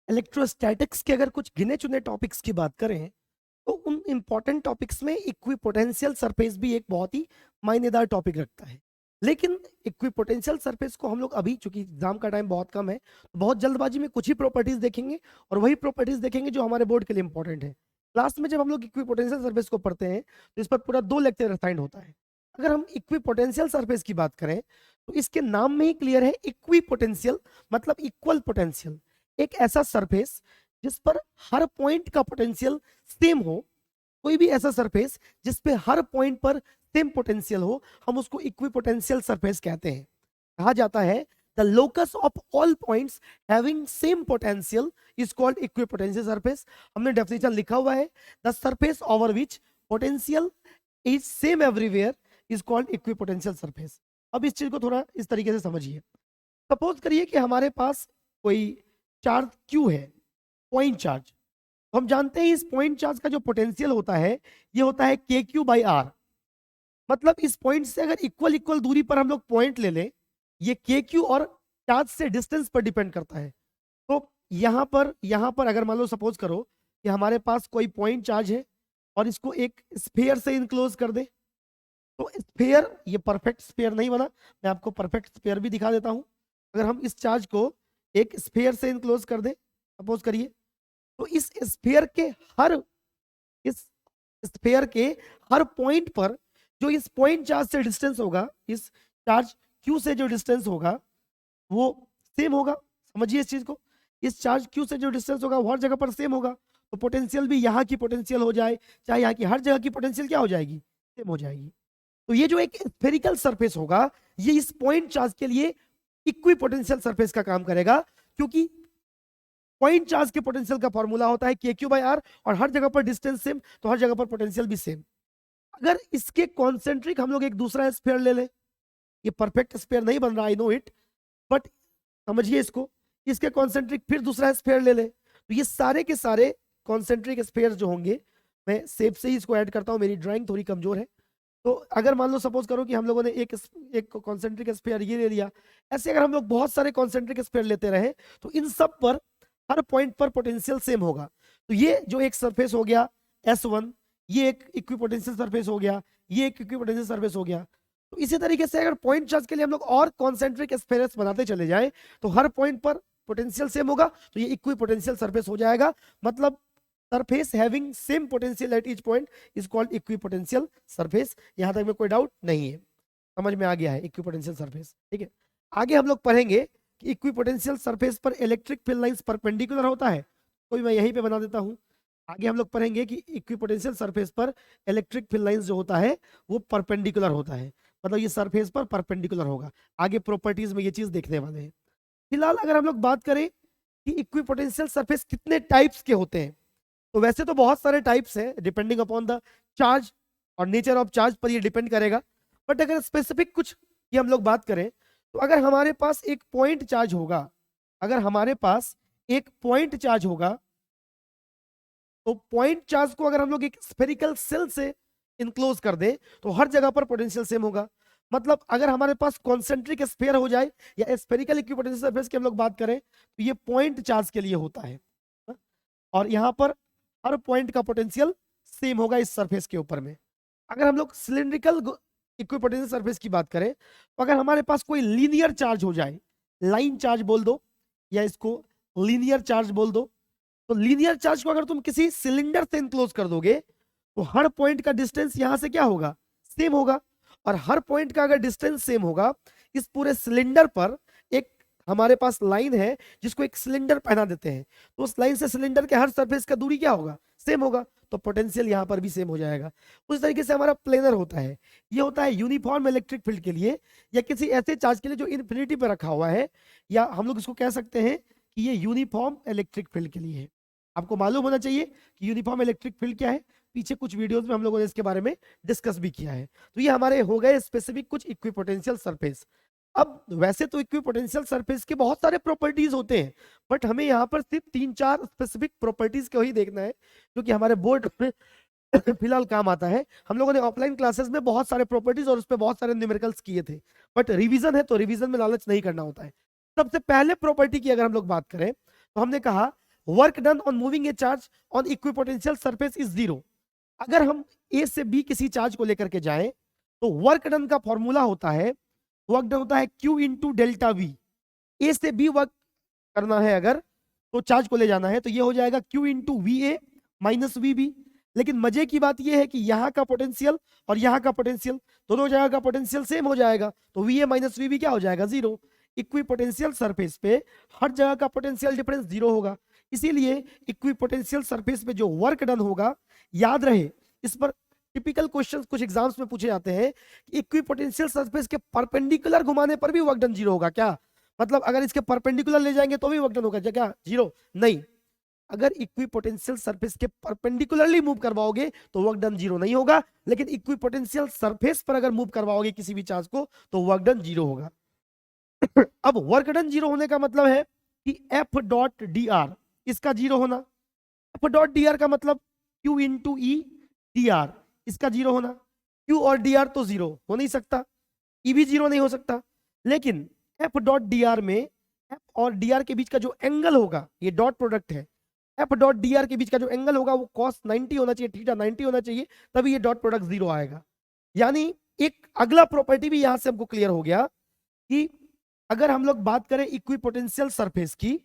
Electrostatics के अगर कुछ गिने चुने टॉपिक्स की बात करें तो उन इंपॉर्टेंट टॉपिक्स में इक्विपोटेंशियल सरफेस भी एक बहुत ही मायनेदार टॉपिक रखता है। लेकिन इक्विपोटेंशियल सरफेस को हम लोग अभी, चूंकि एग्जाम का टाइम बहुत कम है, तो बहुत जल्दबाजी में कुछ ही प्रॉपर्टीज देखेंगे और वही प्रॉपर्टीज देखेंगे जो हमारे बोर्ड के लिए इंपॉर्टेंट है। क्लास में जब हम लोग इक्विपोटेंशियल सरफेस को पढ़ते हैं तो इस पर पूरा 2 लेक्चर असाइंड होता है। अगर हम इक्विपोटेंशियल सरफेस की बात करें तो इसके नाम में ही क्लियर है, इक्विपोटेंशियल मतलब इक्वल पोटेंशियल। एक ऐसा सरफेस जिस पर हर पॉइंट का पोटेंशियल सेम हो, कोई भी ऐसा सरफेस जिस पे हर पॉइंट पर सेम पोटेंशियल हो, हम उसको इक्विपोटेंशियल सरफेस कहते हैं। कहा जाता है the locus of all points having same potential is called equipotential surface. हमने डेफिनेशन लिखा हुआ है, the surface over which potential is same everywhere is called equipotential surface. अब इस चीज को थोड़ा इस तरीके से समझिए। सपोज करिए कि हमारे पास कोई चार्ज क्यू है, पॉइंट चार्ज। तो हम जानते हैं इस पॉइंट चार्ज का जो पोटेंशियल होता है ये होता है के क्यू बाई आर। मतलब इस पॉइंट से अगर इक्वल इक्वल दूरी पर हम लोग पॉइंट ले लें, ये के क्यू और चार्ज से डिस्टेंस पर डिपेंड करता है। तो यहाँ पर अगर मान लो सपोज करो कि हमारे पास कोई पॉइंट चार्ज है और इसको एक स्फीयर से इनक्लोज कर दे, तो स्फीयर, ये परफेक्ट स्फीयर नहीं बना, मैं आपको परफेक्ट स्फीयर भी दिखा देता हूं। अगर हम इस चार्ज को एक स्फीयर से इनक्लोज कर दे, सपोज करिए, तो इस स्फीयर के हर पॉइंट पर जो इस पॉइंट चार्ज से डिस्टेंस होगा, इस चार्ज क्यू से जो डिस्टेंस होगा वो सेम होगा। समझिए इस चीज को, इस चार्ज क्यू से जो डिस्टेंस होगा वो हर जगह पर सेम होगा। तो पोटेंशियल भी यहाँ की पोटेंशियल हो जाए चाहे यहाँ की, हर जगह की पोटेंशियल क्या हो जाएगी, सेम हो जाएगी। तो ये जो एक स्फेरिकल सरफेस होगा ये इस पॉइंट चार्ज के लिए इक्विपोटेंशियल सरफेस का काम करेगा, क्योंकि पॉइंट चार्ज के पोटेंशियल का फॉर्मूला होता है के क्यू बाई आर और हर जगह पर डिस्टेंस सेम, तो हर जगह पर पोटेंशियल भी सेम। अगर इसके कॉन्सेंट्रिक हम लोग एक दूसरा स्फीयर ले लें, ये परफेक्ट स्फीयर नहीं बन रहा, आई नो इट, बट समझिए इसको, इसके कॉन्सेंट्रिक फिर दूसरा स्फीयर ले लें, तो ये सारे के सारे कॉन्सेंट्रिक स्फीयर जो होंगे, मैं सेप से ही इसको ऐड करता हूँ, मेरी ड्राइंग थोड़ी कमजोर है। तो अगर मान लो सपोज करो कि हम लोगों ने एक कॉन्सेंट्रिक स्फीयर ये ले लिया, ऐसे अगर हम लोग बहुत सारे कॉन्सेंट्रिक स्फीयर लेते रहे तो इन सब पर हर पॉइंट पर पोटेंशियल सेम होगा। तो ये जो एक सरफेस हो गया S1, ये एक इक्विपोटेंशियल सरफेस हो गया, ये एक इक्विपोटेंशियल सरफेस हो गया। तो इसी तरीके से अगर पॉइंट चार्ज के लिए हम लोग और कॉन्सेंट्रिक स्फीयर्स बनाते चले जाएं तो हर पॉइंट पर पोटेंशियल सेम होगा, तो ये इक्विपोटेंशियल सरफेस हो जाएगा। मतलब surface having same potential at each point is called equipotential surface. यहां तक में कोई डाउट नहीं है, समझ में आ गया है इक्विपोटेंशियल सरफेस। ठीक है, आगे हम लोग पढ़ेंगे कि इक्विपोटेंशियल सरफेस पर इलेक्ट्रिक फील्ड लाइंस परपेंडिकुलर होता है, तो मैं यहीं पे बना देता हूं। आगे हम लोग पढ़ेंगे कि इक्विपोटेंशियल सरफेस पर इलेक्ट्रिक फील्ड लाइंस जो होता है वो परपेंडिकुलर होता है, मतलब ये सरफेस पर परपेंडिकुलर होगा। आगे प्रॉपर्टीज में ये चीज देखने वाले हैं। फिलहाल अगर हम लोग बात करें कि इक्विपोटेंशियल सरफेस कितने टाइप्स के होते हैं, तो वैसे तो बहुत सारे टाइप्स हैं, डिपेंडिंग अपॉन द चार्ज और नेचर ऑफ चार्ज पर ये डिपेंड करेगा। बट अगर स्पेसिफिक कुछ की हम लोग बात करें तो अगर हमारे पास एक पॉइंट चार्ज होगा, अगर हमारे पास एक पॉइंट चार्ज होगा, तो पॉइंट चार्ज को अगर हम लोग एक स्फेरिकल सेल से इनक्लोज कर दे तो हर जगह पर पोटेंशियल सेम होगा। मतलब अगर हमारे पास कॉन्सेंट्रिक स्फीयर हो जाए या स्फेरिकल इक्विपोटेंशियल सरफेस की हम लोग बात करें तो ये पॉइंट चार्ज के लिए होता है, और यहाँ पर हर पॉइंट का पोटेंशियल सेम होगा इस सरफेस के ऊपर में। अगर हम लोग सिलिंड्रिकल इक्विपोटेंशियल सरफेस की बात करें तो अगर हमारे पास कोई लीनियर चार्ज हो जाए, लाइन चार्ज बोल दो या इसको लीनियर चार्ज बोल दो, तो लीनियर चार्ज को अगर तुम किसी सिलेंडर से इनक्लोज कर दोगे तो हर पॉइंट का डिस्टेंस यहां से क्या होगा, सेम होगा। और हर पॉइंट का अगर डिस्टेंस सेम होगा, इस पूरे सिलेंडर पर एक हमारे पास लाइन है जिसको एक सिलेंडर पहना देते हैं, तो उस लाइन से सिलेंडर के हर सरफेस का दूरी क्या होगा, सेम होगा, तो पोटेंशियल यहाँ पर भी सेम हो जाएगा। उस तरीके से हमारा प्लेनर होता है, ये होता है यूनिफॉर्म इलेक्ट्रिक फील्ड के लिए या किसी ऐसे चार्ज के लिए जो इन्फिनिटी पर रखा हुआ है, या हम लोग इसको कह सकते हैं कि ये यूनिफॉर्म इलेक्ट्रिक फील्ड के लिए है। आपको मालूम होना चाहिए कि यूनिफॉर्म इलेक्ट्रिक फील्ड क्या है, पीछे कुछ वीडियोस में हम लोगों ने इसके बारे में डिस्कस भी किया है। तो ये हमारे हो गए स्पेसिफिक कुछ इक्विपोटेंशियल सरफेस। अब वैसे तो इक्विपोटेंशियल सरफेस के बहुत सारे प्रॉपर्टीज होते हैं, बट हमें यहाँ पर सिर्फ 3-4 स्पेसिफिक प्रॉपर्टीज को ही देखना है जो कि हमारे बोर्ड में फिलहाल काम आता है। हम लोगों ने ऑफलाइन क्लासेस में बहुत सारे प्रॉपर्टीज और उस पर बहुत सारे न्यूमेरिकल्स किए थे, बट रिवीजन है तो रिवीजन में लालच नहीं करना होता है। सबसे पहले प्रॉपर्टी की अगर हम लोग बात करें तो हमने कहा work done on moving A charge on equipotential surface is 0। अगर हम ए से बी किसी चार्ज को लेकर के जाएं तो वर्क डन का फॉर्मूला होता है, वर्क डन होता है Q इंटू डेल्टा वी। ए से बी वर्क करना है अगर तो चार्ज को ले जाना है तो ये हो जाएगा Q into V A minus V B. लेकिन मजे की बात ये है कि यहाँ का पोटेंशियल और यहाँ का पोटेंशियल दोनों जगह का पोटेंशियल सेम हो जाएगा, तो V A minus V B क्या हो जाएगा 0। इक्विपोटेंशियल सरफेस पे हर जगह का पोटेंशियल डिफरेंस 0 होगा, इसीलिए इक्विपोटेंशियल सरफेस पे जो वर्क डन होगा, याद रहे इस पर टिपिकल क्वेश्चंस कुछ एग्जाम्स में पूछे जाते हैं कि इक्विपोटेंशियल सरफेस के परपेंडिकुलर घुमाने पर भी वर्क डन 0 होगा क्या? मतलब अगर इसके परपेंडिकुलर ले जाएंगे तो भी वर्क डन होगा क्या 0? नहीं, अगर इक्विपोटेंशियल सरफेस के परपेंडिकुलरली मूव करवाओगे तो वर्क डन 0 नहीं होगा, लेकिन इक्विपोटेंशियल सरफेस पर अगर मूव करवाओगे किसी भी चार्ज को तो वर्क डन 0 होगा। अब वर्क डन 0 होने का मतलब है कि एफ डॉट डी आर इसका 0 होना। एफ डॉट डी आर का मतलब Q into E D R, इसका 0 होना। Q और डी आर तो 0 हो नहीं सकता, E भी 0 नहीं हो सकता, लेकिन एफ डॉट डी आर में एफ और डी आर के बीच का जो एंगल होगा, ये डॉट प्रोडक्ट है, एफ डॉट डी आर के बीच का जो एंगल होगा वो cos 90 होना चाहिए, थीटा 90 होना चाहिए, तभी ये डॉट प्रोडक्ट 0 आएगा। यानी एक अगला प्रॉपर्टी भी यहां से हमको क्लियर हो गया कि अगर हम लोग बात करें इक्विपोटेंशियल सरफेस की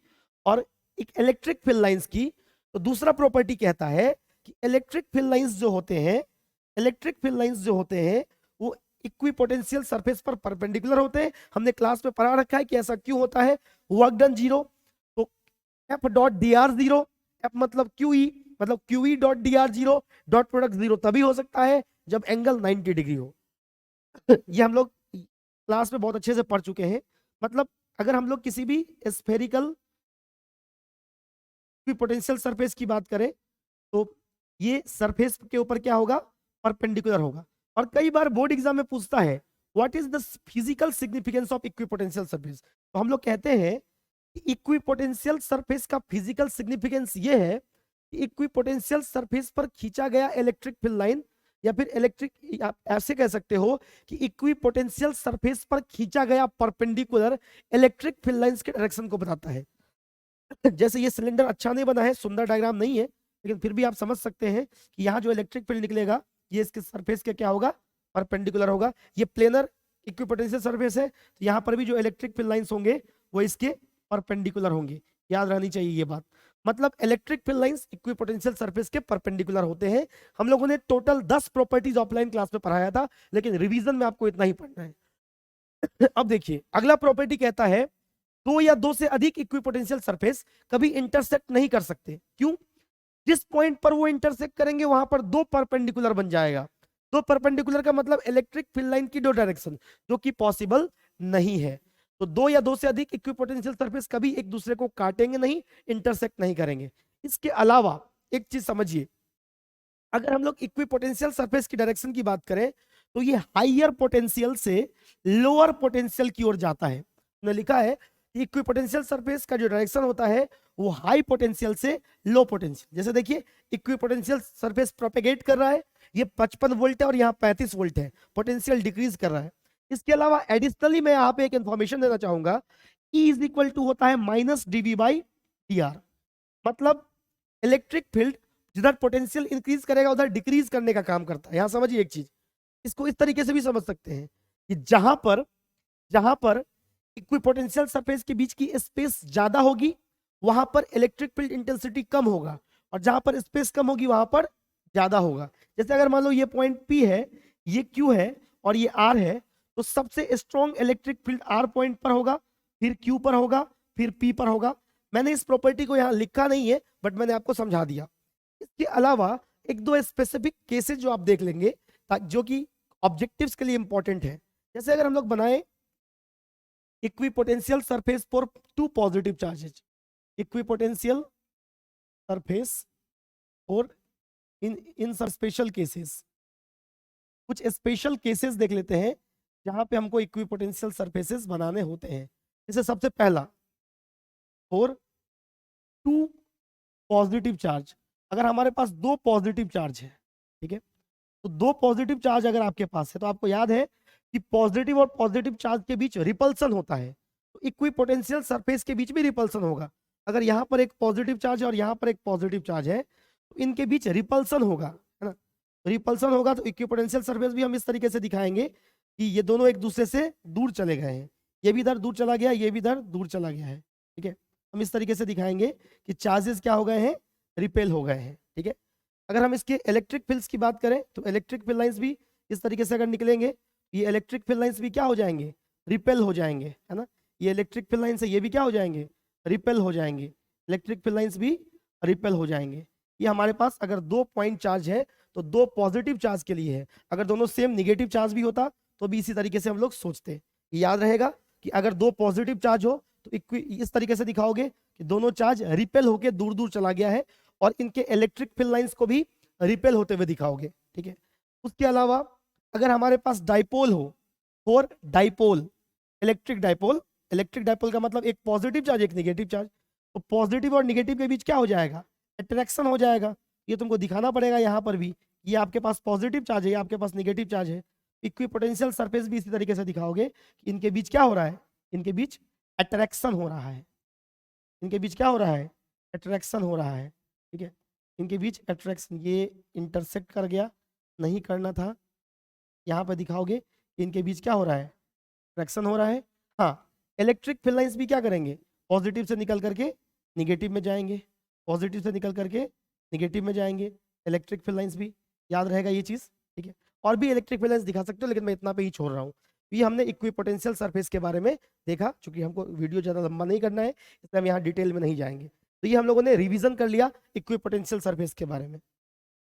और एक इलेक्ट्रिक फील्ड लाइंस की, तो दूसरा प्रॉपर्टी कहता है कि इलेक्ट्रिक फील्ड लाइंस जो होते हैं, इलेक्ट्रिक फील्ड लाइंस जो होते हैं वो इक्विपोटेंशियल सरफेस पर परपेंडिकुलर होते हैं। हमने क्लास में पढ़ा रखा है कि ऐसा क्यों होता है। वर्क डन 0 तो F dot D R 0, F मतलब QE मतलब QE dot D R 0, dot product 0 तभी हो सकता है जब एंगल 90 डिग्री हो। ये हम लोग क्लास में बहुत अच्छे से पढ़ चुके हैं। मतलब अगर हम लोग किसी भी स्फेरिकल पोटेंशियल सरफेस की बात करें तो ये सरफेस के ऊपर क्या होगा, परपेंडिकुलर होगा। और कई बार बोर्ड एग्जाम में पूछता है what is the physical significance of equipotential surface, तो हम लोग कहते हैं कि इक्विपोटेंशियल सरफेस का फिजिकल सिग्निफिकेंस ये है कि इक्विपोटेंशियल सरफेस पर खींचा गया इलेक्ट्रिक फील्ड लाइन, या फिर इलेक्ट्रिक, आप ऐसे कह सकते हो कि इक्विपोटेंशियल सरफेस पर खींचा गया परपेंडिकुलर इलेक्ट्रिक फील्ड लाइंस के डायरेक्शन को बताता है। जैसे ये सिलेंडर अच्छा नहीं बना है, सुंदर डायग्राम नहीं है, लेकिन फिर भी आप समझ सकते हैं कि यहाँ जो इलेक्ट्रिक फील्ड निकलेगा ये इसके सरफेस के क्या होगा, परपेंडिकुलर होगा। ये प्लेनर इक्विपोटेंशियल सरफेस है, तो यहाँ पर भी जो इलेक्ट्रिक फील्ड लाइंस होंगे वो इसके परपेंडिकुलर होंगे, याद रहनी चाहिए ये बात। मतलब electric field lines equipotential surface के परपेंडिकुलर होते हैं। हम लोगों ने टोटल 10 प्रॉपर्टीज ऑफलाइन क्लास में पढ़ाया था, लेकिन रिवीजन में आपको इतना ही पढ़ना है। अब देखिए अगला प्रॉपर्टी कहता है दो या दो से अधिक इक्विपोटेंशियल सरफेस कभी इंटरसेक्ट नहीं कर सकते। क्यों? जिस पॉइंट पर वो इंटरसेक्ट करेंगे वहां पर दो परपेंडिकुलर बन जाएगा। दो परपेंडिकुलर का मतलब इलेक्ट्रिक फील्ड लाइन की दो डायरेक्शन, जो कि पॉसिबल नहीं है। तो दो या दो से अधिक इक्विपोटेंशियल सरफेस कभी एक दूसरे को काटेंगे नहीं, इंटरसेक्ट नहीं करेंगे। इसके अलावा एक चीज समझिए, अगर हम लोग इक्विपोटेंशियल सरफेस की डायरेक्शन की बात करें तो ये हाइयर पोटेंशियल से लोअर पोटेंशियल की ओर जाता है। उन्होंने लिखा है कि इक्विपोटेंशियल सरफेस का जो डायरेक्शन होता है वो हाई पोटेंशियल से लो पोटेंशियल। जैसे देखिए इक्विपोटेंशियल सरफेस प्रोपेगेट कर रहा है, ये 55 वोल्ट है और यहाँ 35 वोल्ट है, पोटेंशियल डिक्रीज कर रहा है। इसके अलावा एडिशनली मैं यहाँ पे एक इंफॉर्मेशन देना चाहूंगा, E इज इक्वल टू होता है माइनस dV बाई dr। मतलब इलेक्ट्रिक फील्ड जिधर पोटेंशियल इंक्रीज करेगा उधर डिक्रीज करने का काम करता है। यहां समझिए एक चीज, इसको इस तरीके से भी समझ सकते हैं कि जहां पर इक्विपोटेंशियल सरफेस के बीच की स्पेस ज्यादा होगी वहां पर इलेक्ट्रिक फील्ड इंटेंसिटी कम होगा, और जहां पर स्पेस कम होगी वहां पर ज्यादा होगा। जैसे अगर मान लो ये पॉइंट P है, ये Q है और ये R है, तो सबसे strong electric field R point पर होगा, फिर Q पर होगा, फिर P पर होगा। मैंने इस प्रॉपर्टी को यहाँ लिखा नहीं है, बट मैंने आपको समझा दिया। इसके अलावा एक दो स्पेसिफिक केसेस जो आप देख लेंगे जो कि ऑब्जेक्टिव्स के लिए इंपॉर्टेंट है। जैसे अगर हम लोग बनाए equipotential surface for two positive charges, equipotential surface और इन सर स्पेशल केसेस, कुछ स्पेशल केसेस देख लेते हैं जहां पे हमको इक्विपोटेंशियल सरफेसेस बनाने होते हैं। जैसे सबसे पहला और टू पॉजिटिव चार्ज, अगर हमारे पास दो पॉजिटिव चार्ज है, ठीक है, तो दो पॉजिटिव चार्ज अगर आपके पास है तो आपको याद है कि पॉजिटिव और पॉजिटिव चार्ज के बीच रिपल्सन होता है, तो इक्विपोटेंशियल सरफेस के बीच भी रिपल्सन होगा। अगर यहाँ पर एक पॉजिटिव चार्ज है और यहाँ पर एक पॉजिटिव चार्ज है तो इनके बीच रिपल्सन होगा, है ना। रिपल्सन होगा तो इक्विपोटेंशियल सरफेस भी हम इस तरीके से दिखाएंगे कि ये दोनों एक दूसरे से दूर चले गए हैं, ये भी इधर दूर चला गया, ये भी इधर दूर चला गया है, ठीक है। हम इस तरीके से दिखाएंगे कि चार्जेस क्या हो गए हैं, रिपेल हो गए हैं, ठीक है। अगर हम इसके इलेक्ट्रिक फील्ड्स की बात करें तो इलेक्ट्रिक फील्ड लाइंस भी इस तरीके से अगर निकलेंगे, ये इलेक्ट्रिक फील्ड लाइंस भी क्या हो जाएंगे, रिपेल हो जाएंगे, है ना। ये इलेक्ट्रिक फील्ड लाइंस है, ये भी क्या हो जाएंगे, रिपेल हो जाएंगे। इलेक्ट्रिक फील्ड लाइंस भी रिपेल हो जाएंगे। ये हमारे पास अगर 2 पॉइंट चार्ज है तो 2 पॉजिटिव चार्ज के लिए है। अगर दोनों सेम निगेटिव चार्ज भी होता तो भी इसी तरीके से हम लोग सोचते। याद रहेगा कि अगर 2 पॉजिटिव चार्ज हो तो इस तरीके से दिखाओगे कि दोनों चार्ज रिपेल होके दूर दूर चला गया है, और इनके इलेक्ट्रिक फील्ड लाइंस को भी रिपेल होते हुए दिखाओगे, ठीक है। उसके अलावा अगर हमारे पास डाइपोल हो, और डाइपोल, इलेक्ट्रिक डाइपोल का मतलब एक पॉजिटिव चार्ज एक निगेटिव चार्ज, तो पॉजिटिव और निगेटिव के बीच क्या हो जाएगा, अट्रैक्शन हो जाएगा। ये तुमको दिखाना पड़ेगा यहाँ पर भी, ये आपके पास पॉजिटिव चार्ज है, ये आपके पास निगेटिव चार्ज है। इक्विपोटेंशियल सरफेस भी इसी तरीके से दिखाओगे कि इनके बीच क्या हो रहा है, इनके बीच अट्रैक्शन हो रहा है, इनके बीच क्या हो रहा है, अट्रैक्शन हो रहा है, ठीक है। इनके बीच अट्रैक्शन, ये इंटरसेक्ट कर गया, नहीं करना था। यहाँ पर दिखाओगे कि इनके बीच क्या हो रहा है, अट्रैक्शन हो रहा है। हाँ, इलेक्ट्रिक फील्ड लाइंस भी क्या करेंगे, पॉजिटिव से निकल करके निगेटिव में जाएंगे, पॉजिटिव से निकल करके निगेटिव में जाएंगे। इलेक्ट्रिक फील्ड लाइंस भी याद रहेगा ये चीज़, ठीक है। और भी इलेक्ट्रिक फील्ड लाइंस दिखा सकते हो, लेकिन मैं इतना पे ही छोड़ रहा हूँ। ये हमने इक्विपोटेंशियल सरफेस के बारे में देखा, चूंकि हमको वीडियो ज़्यादा लंबा नहीं करना है इसलिए हम यहाँ डिटेल में नहीं जाएंगे। तो ये हम लोगों ने रिवीजन कर लिया इक्विपोटेंशियल सरफेस के बारे में।